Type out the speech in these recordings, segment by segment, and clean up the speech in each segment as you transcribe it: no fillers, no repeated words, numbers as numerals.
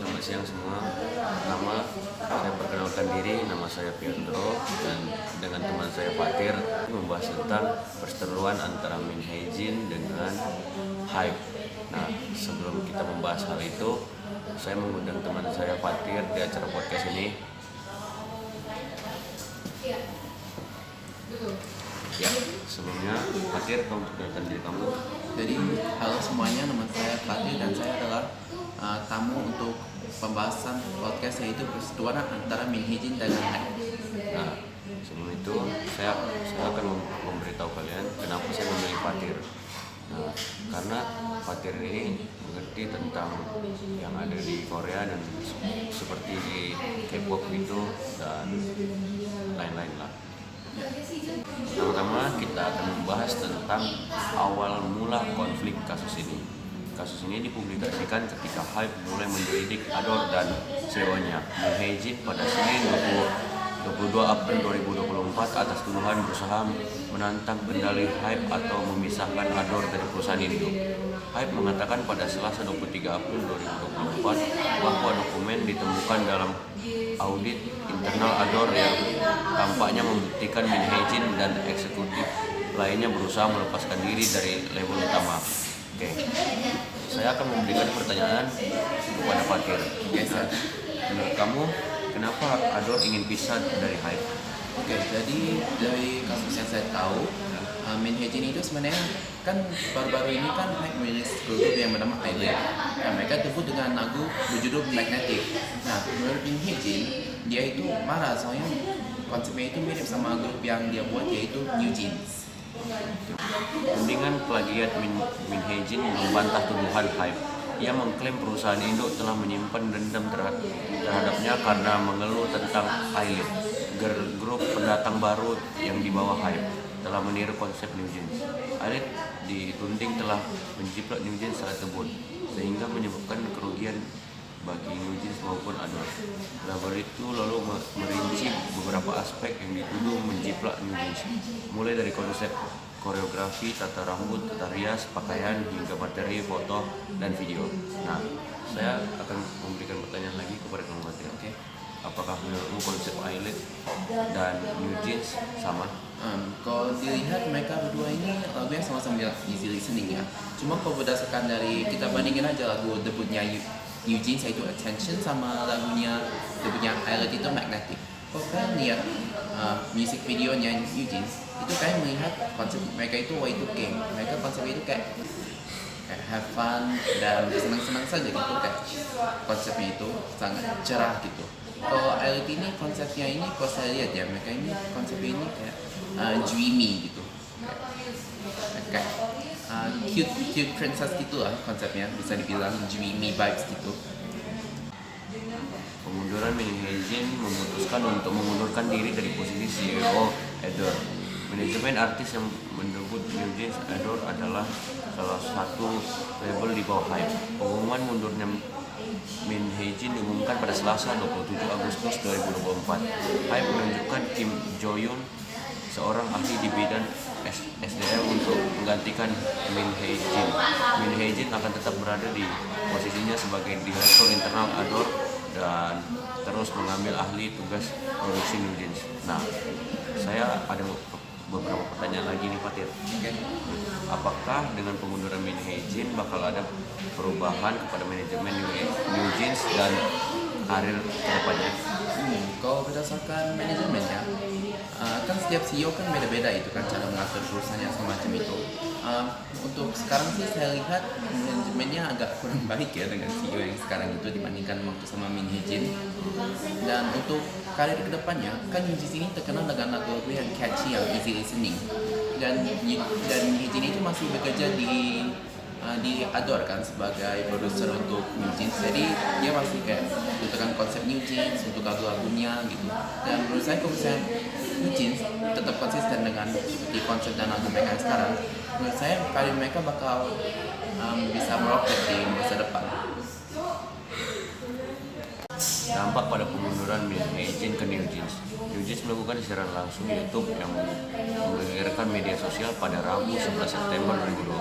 selamat siang semua. Pertama, saya perkenalkan diri, nama saya Pietro dan dengan teman saya Fatir membahas tentang perseteruan antara Minhyejin dengan Hype. Nah, sebelum kita membahas hal itu, saya mengundang teman saya Fatir di acara podcast ini. Ya, sebelumnya Fatir, kamu perkenalkan diri kamu. Jadi, halo semuanya, nama saya Fatih dan saya adalah tamu untuk pembahasan podcast yaitu perseteruan antara Minhyejin dan Hype. Nah, sebelum itu saya akan memberitahu kalian kenapa saya memilih Fatir. Nah, karena Fatir ini mengerti tentang yang ada di Korea dan seperti di K-pop itu dan lain-lain lah. Pertama kita akan membahas tentang awal mula konflik kasus ini. Kasus ini dipublikasikan ketika Hype mulai menyelidik Adore dan CEO-nya Minhyejin pada Senin 22 April 2024 atas tuduhan berusaha menantang kendali Hype atau memisahkan Adore dari perusahaan induk. Hype mengatakan pada Selasa 23 April 2024 bahwa dokumen ditemukan dalam audit internal Adore yang tampaknya membuktikan Minhyejin dan eksekutif lainnya berusaha melepaskan diri dari label utama. Oke, saya akan memberikan pertanyaan kepada Fatir. Nah, menurut kamu, kenapa Adore ingin pisah dari Hype? Oke, jadi dari kasus yang saya tahu, Minhyejin itu sebenarnya kan baru-baru ini kan Hype merilis grup yang bernama Island. Nah, mereka debut dengan lagu berjudul Magnetic. Nah, menurut Minhyejin, dia itu marah soalnya konsepnya itu mirip sama grup yang dia buat yaitu New Jeans. Tudingan plagiat Minhyejin membantah tuduhan Hype. Ia mengklaim perusahaan induk telah menyimpan dendam terhadapnya karena mengeluh tentang Island, grup pendatang baru yang dibawa Hype, telah meniru konsep New Jeans. Island dituding telah menjiplak New Jeans saat debut, sehingga menyebabkan kerugian bagi New Jeans maupun Adore. Label itu lalu merinci beberapa aspek yang dituduh menjiplak New Jeans, mulai dari konsep koreografi, tata rambut, tata rias, pakaian, hingga materi foto dan video. Nah, saya akan memberikan pertanyaan lagi kepada kamu Fatir. Oke. Apakah menurutmu konsep Island dan New Jeans sama? Kalau dilihat mereka berdua ini lagunya sama-sama easy listening ya. Cuma kalau berdasarkan dari kita bandingin aja lagu debutnya New Jeans yaitu Attention sama lagunya debutnya Island itu Magnetic. Kalau kalian lihat music videonya New Jeans itu kalian melihat konsep mereka itu Y2K. Mereka konsep itu kayak have fun dan senang-senang saja gitu, kayak konsepnya itu sangat cerah gitu. Kalau Island ini konsepnya ini kalau saya lihat ya mereka ini konsepnya ini kayak dreamy gitu, kayak cute princess gitu lah konsepnya, bisa dibilang dreamy vibes gitu. Pemunduran Minhyejin memutuskan untuk mengundurkan diri dari posisi CEO Adore. Manajemen artis yang mendebut New Jeans Adore adalah salah satu label di bawah Hype. Pengumuman mundurnya Minhyejin diumumkan pada Selasa 27 Agustus 2024. Hype menunjukkan Kim Jo-yoon, seorang ahli di bidang SDM untuk menggantikan Minhyejin. Minhyejin akan tetap berada di posisinya sebagai direktur internal Adore dan terus mengambil ahli tugas produksi New Jeans. Nah, saya ada beberapa pertanyaan lagi nih Fatir. Okay. Apakah dengan pengunduran Minhyejin bakal ada perubahan kepada manajemen New Jeans dan karir kedepannya? Kalau berdasarkan manajemennya, kan setiap CEO kan beda-beda itu kan cara mengatur perusahaannya semacam itu. Untuk sekarang sih saya lihat manajemennya agak kurang baik ya dengan CEO yang sekarang itu dibandingkan waktu sama Minhyejin. Dan untuk karir kedepannya, kan New Jeans ini terkenal dengan lagu-lagu yang catchy, yang easy listening. Dan Minhyejin itu masih bekerja di Adore kan sebagai produser untuk New Jeans, jadi dia masih kayak menentukan konsep New Jeans untuk lagu-lagunya gitu. Dan menurut saya kalau misalnya New Jeans tetap konsisten dengan seperti konsep dan lagu mereka yang sekarang, menurut saya karir mereka bakal bisa meroket di masa depan. Dampak pada pengunduran Minhyejin ke New Jeans. New Jeans melakukan siaran langsung YouTube yang menggegerkan media sosial pada Rabu 11 September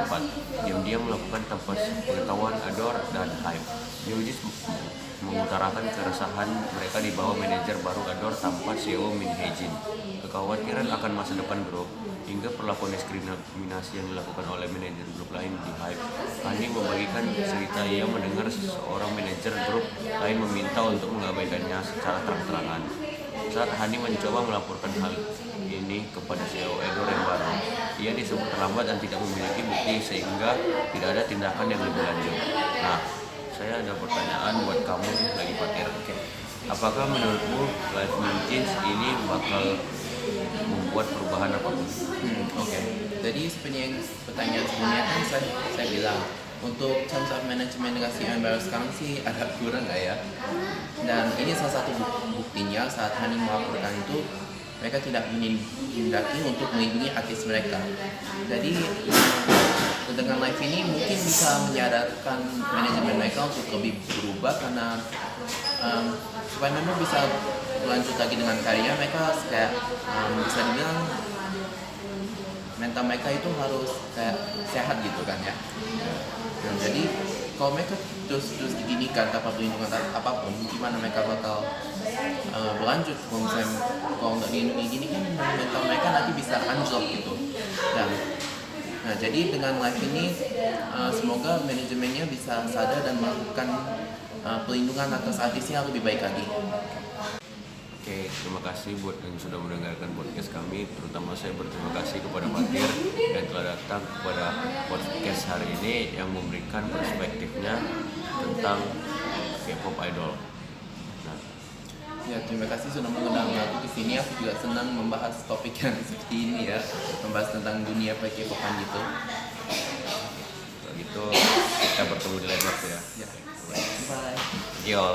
2024. Diam-diam melakukan tanpa pengetahuan Adore dan Hype. New Jeans mengutarakan keresahan mereka di bawah manajer baru Adore tanpa CEO Min Hee-jin. Kekhawatiran akan masa depan grup hingga perlakuan diskriminasi yang dilakukan oleh manajer grup lain di Hype. Hani membagikan cerita ia mendengar seorang manajer grup lain meminta untuk mengabaikannya secara terang-terangan. Saat Hani mencoba melaporkan hal ini kepada CEO Adore yang baru, ia disebut terlambat dan tidak memiliki bukti sehingga tidak ada tindakan yang lebih lanjut. Nah, saya ada pertanyaan buat kamu lagi Fatir. Apakah menurutmu Live New Jeans ini bakal membuat perubahan apapun? Oke. Jadi seperti yang pertanyaan sebelumnya kan saya bilang untuk terms of management dengan si member sekarang sih agak kurang lah ya. Dan ini salah satu buktinya saat Hani melaporkan itu mereka tidak menindaki untuk melindungi artis mereka. Jadi dengan live ini mungkin bisa menyadarkan manajemen mereka untuk lebih berubah karena supaya member bisa berlanjut lagi dengan karirnya. Mereka kayak bisa dibilang mental mereka itu harus kayak sehat gitu kan ya. Dan jadi kalau mereka terus diginikan tanpa perlindungan apapun, gimana mereka bakal berlanjut? Kalau nggak dilindungi gini kan mental mereka nanti bisa anjlok gitu. Dan nah jadi dengan live ini semoga manajemennya bisa sadar dan melakukan pelindungan atas artisnya lebih baik lagi. Oke, terima kasih buat yang sudah mendengarkan podcast kami. Terutama saya berterima kasih kepada Fatir yang telah datang kepada podcast hari ini yang memberikan perspektifnya tentang K-pop idol. Nah, Ya, terima kasih sudah mengundang aku di sini. Aku juga senang membahas topik yang seperti ini ya, membahas tentang dunia K-popan gitu. kalau gitu kita bertemu di lain waktu ya. Ya, bye. Yo.